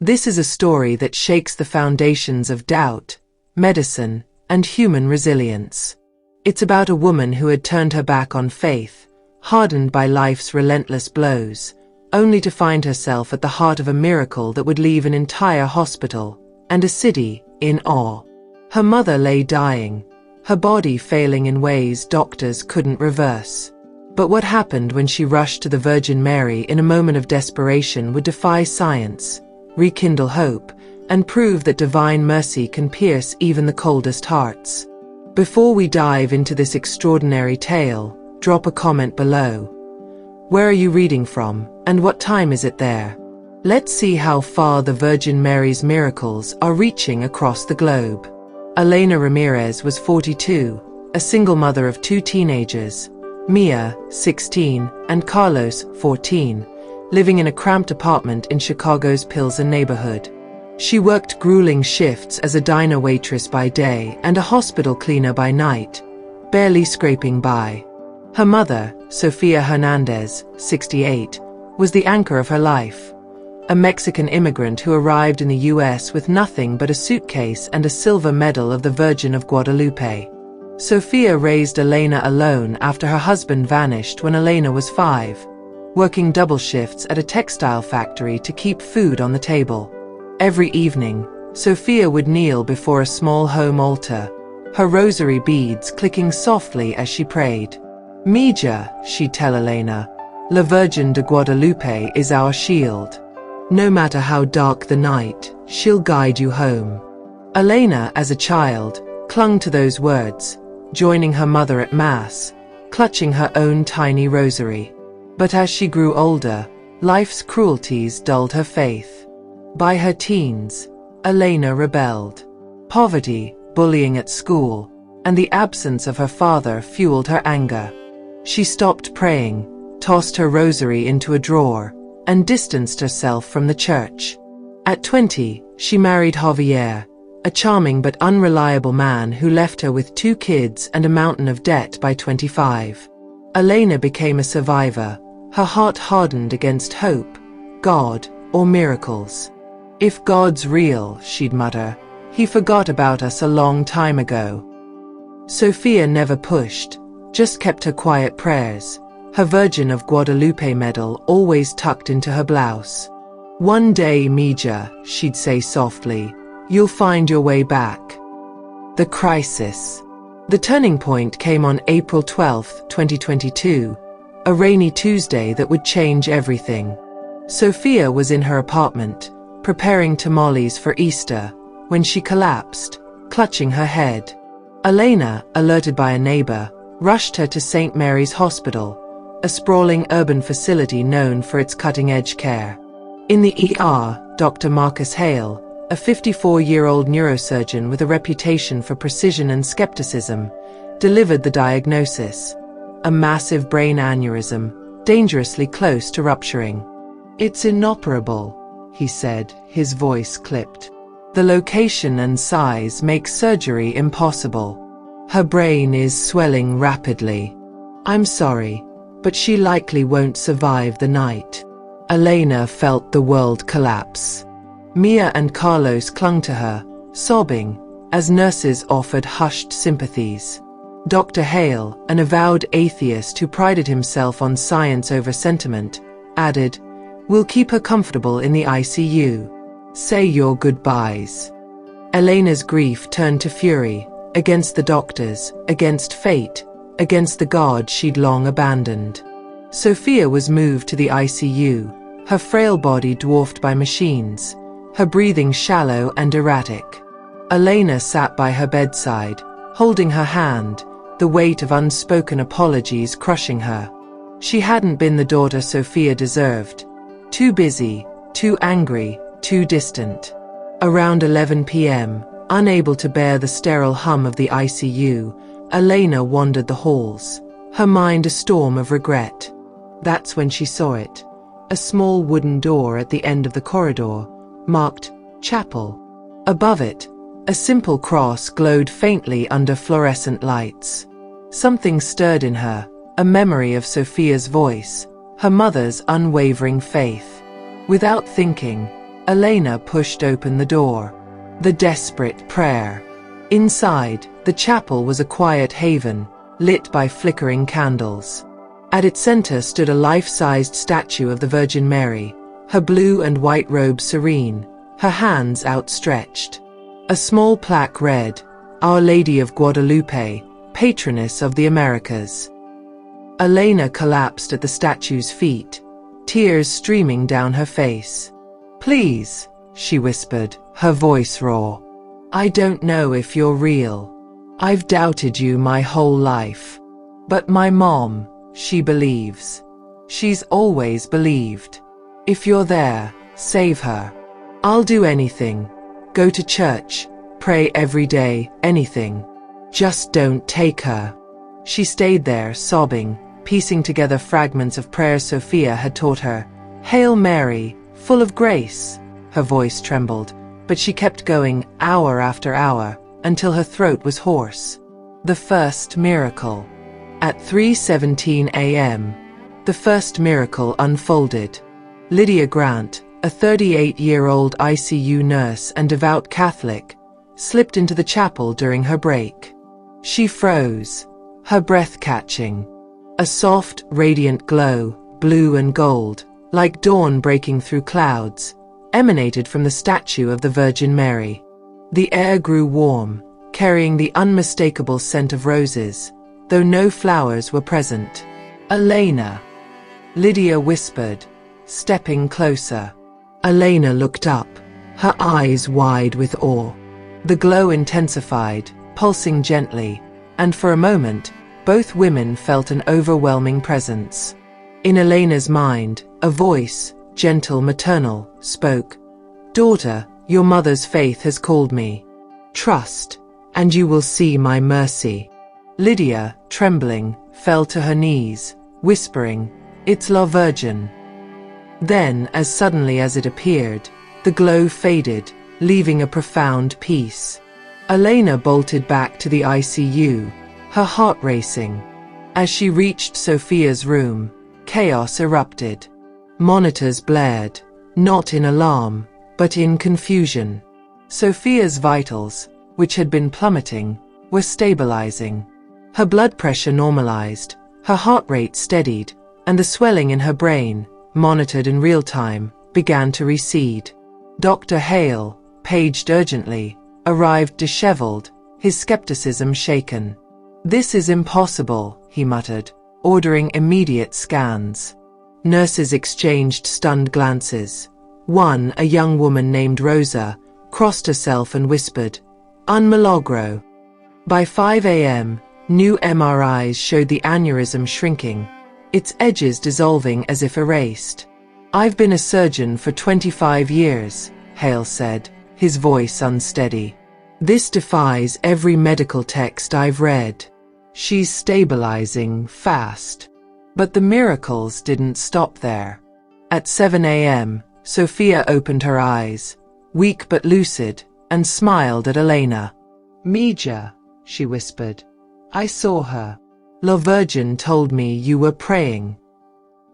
This is a story that shakes the foundations of doubt, medicine, and human resilience. It's about a woman who had turned her back on faith, hardened by life's relentless blows, only to find herself at the heart of a miracle that would leave an entire hospital and a city in awe. Her mother lay dying, her body failing in ways doctors couldn't reverse. But what happened when she rushed to the Virgin Mary in a moment of desperation would defy science, rekindle hope, and prove that divine mercy can pierce even the coldest hearts. Before we dive into this extraordinary tale, drop a comment below. Where are you reading from, and what time is it there? Let's see how far the Virgin Mary's miracles are reaching across the globe. Elena Ramirez was 42, a single mother of 2 teenagers, Mia, 16, and Carlos, 14, living in a cramped apartment in Chicago's Pilsen neighborhood. She worked grueling shifts as a diner waitress by day and a hospital cleaner by night, barely scraping by. Her mother, Sofia Hernandez, 68, was the anchor of her life, a Mexican immigrant who arrived in the US with nothing but a suitcase and a silver medal of the Virgin of Guadalupe. Sofia raised Elena alone after her husband vanished when Elena was 5, working double shifts at a textile factory to keep food on the table. Every evening, Sofia would kneel before a small home altar, her rosary beads clicking softly as she prayed. "Mija," she'd tell Elena, "La Virgen de Guadalupe is our shield. No matter how dark the night, she'll guide you home." Elena, as a child, clung to those words, joining her mother at Mass, clutching her own tiny rosary. But as she grew older, life's cruelties dulled her faith. By her teens, Elena rebelled. Poverty, bullying at school, and the absence of her father fueled her anger. She stopped praying, tossed her rosary into a drawer, and distanced herself from the church. At 20, she married Javier, a charming but unreliable man who left her with 2 kids and a mountain of debt by 25. Elena became a survivor, her heart hardened against hope, God, or miracles. "If God's real," she'd mutter, "he forgot about us a long time ago." Sofia never pushed, just kept her quiet prayers, her Virgin of Guadalupe medal always tucked into her blouse. "One day, Mija," she'd say softly, "you'll find your way back." The crisis. The turning point came on April 12, 2022, a rainy Tuesday that would change everything. Sofia was in her apartment, preparing tamales for Easter, when she collapsed, clutching her head. Elena, alerted by a neighbor, rushed her to St. Mary's Hospital, a sprawling urban facility known for its cutting-edge care. In the ER, Dr. Marcus Hale, a 54-year-old neurosurgeon with a reputation for precision and skepticism, delivered the diagnosis: a massive brain aneurysm, dangerously close to rupturing. "It's inoperable," he said, his voice clipped. "The location and size make surgery impossible. Her brain is swelling rapidly. I'm sorry, but she likely won't survive the night." Elena felt the world collapse. Mia and Carlos clung to her, sobbing, as nurses offered hushed sympathies. Dr. Hale, an avowed atheist who prided himself on science over sentiment, added, "We'll keep her comfortable in the ICU. Say your goodbyes." Elena's grief turned to fury, against the doctors, against fate, against the God she'd long abandoned. Sofia was moved to the ICU, her frail body dwarfed by machines, her breathing shallow and erratic. Elena sat by her bedside, holding her hand, the weight of unspoken apologies crushing her. She hadn't been the daughter Sofia deserved. Too busy, too angry, too distant. Around 11 p.m., unable to bear the sterile hum of the ICU, Elena wandered the halls, her mind a storm of regret. That's when she saw it. A small wooden door at the end of the corridor, marked Chapel. Above it, a simple cross glowed faintly under fluorescent lights. Something stirred in her, a memory of Sofia's voice, her mother's unwavering faith. Without thinking, Elena pushed open the door. The desperate prayer. Inside, the chapel was a quiet haven, lit by flickering candles. At its center stood a life-sized statue of the Virgin Mary, her blue and white robe serene, her hands outstretched. A small plaque read, "Our Lady of Guadalupe, Patroness of the Americas." Elena collapsed at the statue's feet, tears streaming down her face. "Please," she whispered, her voice raw. "I don't know if you're real. I've doubted you my whole life. But my mom, she believes. She's always believed. If you're there, save her. I'll do anything. Go to church, pray every day, anything. Just don't take her." She stayed there, sobbing, piecing together fragments of prayers Sophia had taught her. "Hail Mary, full of grace." Her voice trembled, but she kept going hour after hour, until her throat was hoarse. The first miracle. At 3:17 a.m., the first miracle unfolded. Lydia Grant, a 38-year-old ICU nurse and devout Catholic, slipped into the chapel during her break. She froze, her breath catching. A soft, radiant glow, blue and gold, like dawn breaking through clouds, emanated from the statue of the Virgin Mary. The air grew warm, carrying the unmistakable scent of roses, though no flowers were present. "Elena," Lydia whispered, stepping closer. Elena looked up, her eyes wide with awe. The glow intensified, pulsing gently, and for a moment, both women felt an overwhelming presence. In Elena's mind, a voice, gentle, maternal, spoke. "Daughter, your mother's faith has called me. Trust, and you will see my mercy." Lydia, trembling, fell to her knees, whispering, "It's La Virgin." Then, as suddenly as it appeared, the glow faded, leaving a profound peace. Elena bolted back to the ICU, her heart racing. As she reached Sophia's room, chaos erupted. Monitors blared, not in alarm, but in confusion. Sophia's vitals, which had been plummeting, were stabilizing. Her blood pressure normalized, her heart rate steadied, and the swelling in her brain, monitored in real time, began to recede. Dr. Hale, paged urgently, arrived disheveled, his skepticism shaken. "This is impossible," he muttered, ordering immediate scans. Nurses exchanged stunned glances. One, a young woman named Rosa, crossed herself and whispered, "Un milagro." By 5 a.m., new MRIs showed the aneurysm shrinking, its edges dissolving as if erased. "I've been a surgeon for 25 years, Hale said, his voice unsteady. "This defies every medical text I've read. She's stabilizing fast." But the miracles didn't stop there. At 7 a.m., Sophia opened her eyes, weak but lucid, and smiled at Elena. "Mija," she whispered. "I saw her. La Virgin told me you were praying."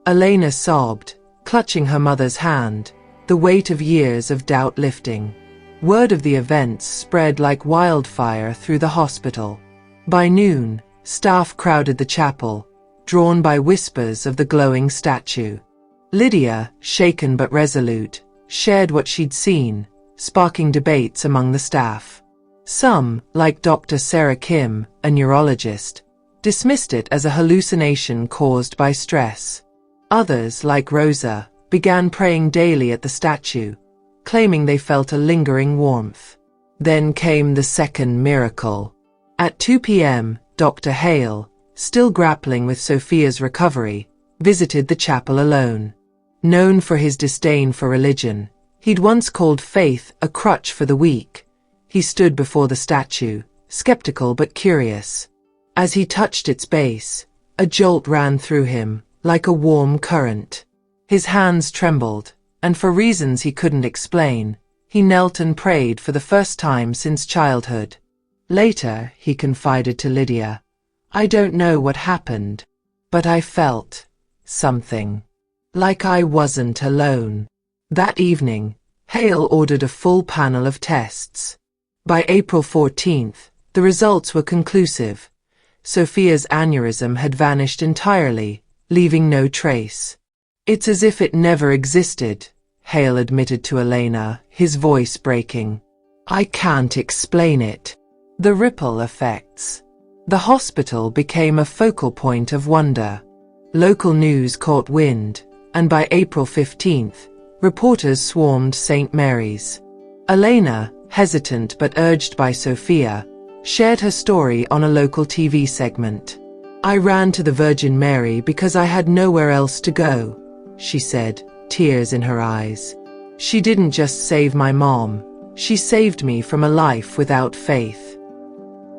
Elena sobbed, clutching her mother's hand, the weight of years of doubt lifting. Word of the events spread like wildfire through the hospital. By noon, staff crowded the chapel, drawn by whispers of the glowing statue. Lydia, shaken but resolute, shared what she'd seen, sparking debates among the staff. Some, like Dr. Sarah Kim, a neurologist, dismissed it as a hallucination caused by stress. Others, like Rosa, began praying daily at the statue, claiming they felt a lingering warmth. Then came the second miracle. At 2 p.m., Dr. Hale, still grappling with Sophia's recovery, visited the chapel alone. Known for his disdain for religion, he'd once called faith a crutch for the weak. He stood before the statue, skeptical but curious. As he touched its base, a jolt ran through him, like a warm current. His hands trembled, and for reasons he couldn't explain, he knelt and prayed for the first time since childhood. Later, he confided to Lydia, "I don't know what happened, but I felt something. Like I wasn't alone." That evening, Hale ordered a full panel of tests. By April 14th, the results were conclusive. Sophia's aneurysm had vanished entirely, leaving no trace. "It's as if it never existed," Hale admitted to Elena, his voice breaking. "I can't explain it." The ripple effects. The hospital became a focal point of wonder. Local news caught wind, and by April 15th, reporters swarmed St. Mary's. Elena, hesitant but urged by Sophia, shared her story on a local TV segment. "I ran to the Virgin Mary because I had nowhere else to go," she said, tears in her eyes. "She didn't just save my mom, she saved me from a life without faith."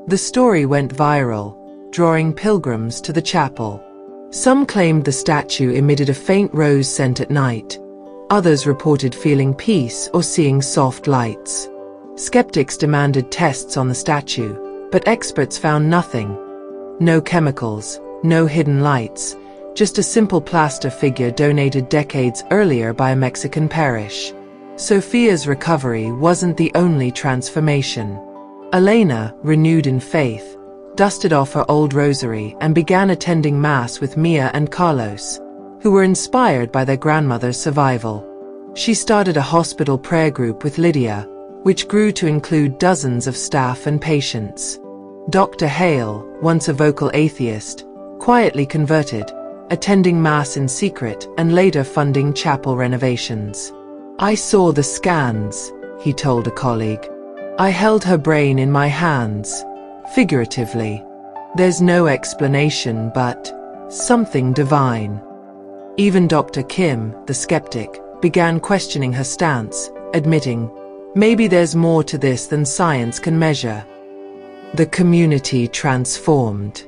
The story went viral, drawing pilgrims to the chapel. Some claimed the statue emitted a faint rose scent at night. Others reported feeling peace or seeing soft lights. Skeptics demanded tests on the statue, but experts found nothing. No chemicals, no hidden lights, just a simple plaster figure donated decades earlier by a Mexican parish. Sophia's recovery wasn't the only transformation. Elena, renewed in faith, dusted off her old rosary and began attending Mass with Mia and Carlos, who were inspired by their grandmother's survival. She started a hospital prayer group with Lydia, which grew to include dozens of staff and patients. Dr. Hale, once a vocal atheist, quietly converted, attending Mass in secret and later funding chapel renovations. "I saw the scans," he told a colleague. "I held her brain in my hands, figuratively. There's no explanation but something divine." Even Dr. Kim, the skeptic, began questioning her stance, admitting, "Maybe there's more to this than science can measure." The community transformed.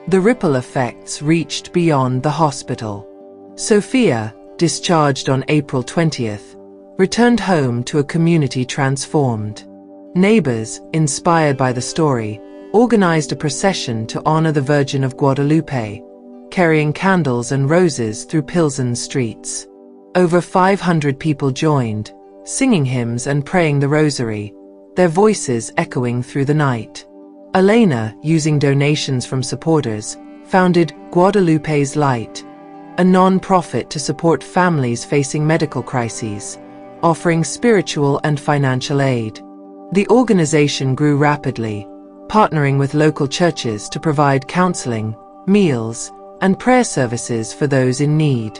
The ripple effects reached beyond the hospital. Sophia, discharged on April 20th, returned home to a community transformed. Neighbors, inspired by the story, organized a procession to honor the Virgin of Guadalupe, carrying candles and roses through Pilsen streets. Over 500 people joined, singing hymns and praying the rosary, their voices echoing through the night. Elena, using donations from supporters, founded Guadalupe's Light, a non-profit to support families facing medical crises, offering spiritual and financial aid. The organization grew rapidly, partnering with local churches to provide counseling, meals, and prayer services for those in need.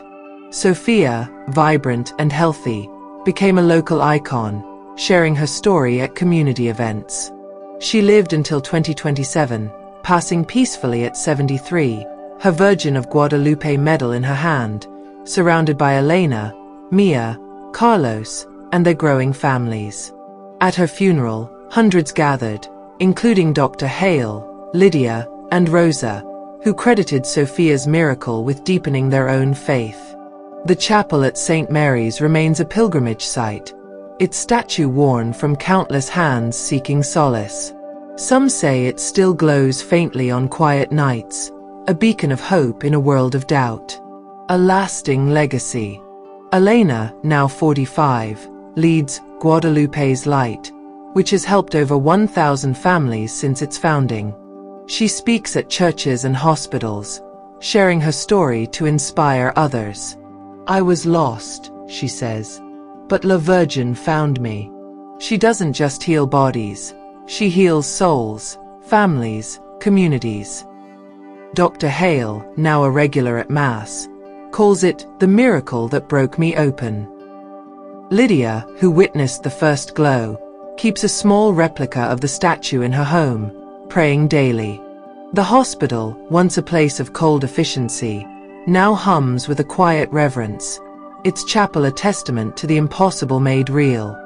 Sophia, vibrant and healthy, became a local icon, sharing her story at community events. She lived until 2027, passing peacefully at 73, her Virgin of Guadalupe medal in her hand, surrounded by Elena, Mia, Carlos, and their growing families. At her funeral, hundreds gathered, including Dr. Hale, Lydia, and Rosa, who credited Sophia's miracle with deepening their own faith. The chapel at St. Mary's remains a pilgrimage site, its statue worn from countless hands seeking solace. Some say it still glows faintly on quiet nights, a beacon of hope in a world of doubt. A lasting legacy. Elena, now 45, leads Guadalupe's Light, which has helped over 1,000 families since its founding. She speaks at churches and hospitals, sharing her story to inspire others. "I was lost," she says, "but La Virgin found me." She doesn't just heal bodies, she heals souls, families, communities. Dr. Hale, now a regular at Mass, calls it the miracle that broke me open. Lydia, who witnessed the first glow, keeps a small replica of the statue in her home, praying daily. The hospital, once a place of cold efficiency, now hums with a quiet reverence, its chapel a testament to the impossible made real.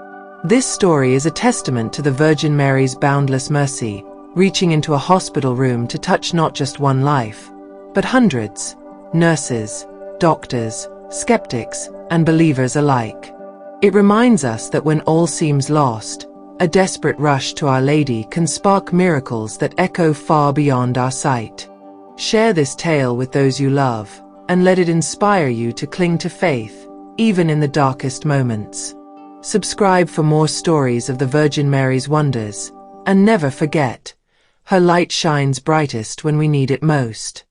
This story is a testament to the Virgin Mary's boundless mercy, reaching into a hospital room to touch not just one life, but hundreds, nurses, doctors, skeptics, and believers alike. It reminds us that when all seems lost, a desperate rush to Our Lady can spark miracles that echo far beyond our sight. Share this tale with those you love, and let it inspire you to cling to faith, even in the darkest moments. Subscribe for more stories of the Virgin Mary's wonders, and never forget, her light shines brightest when we need it most.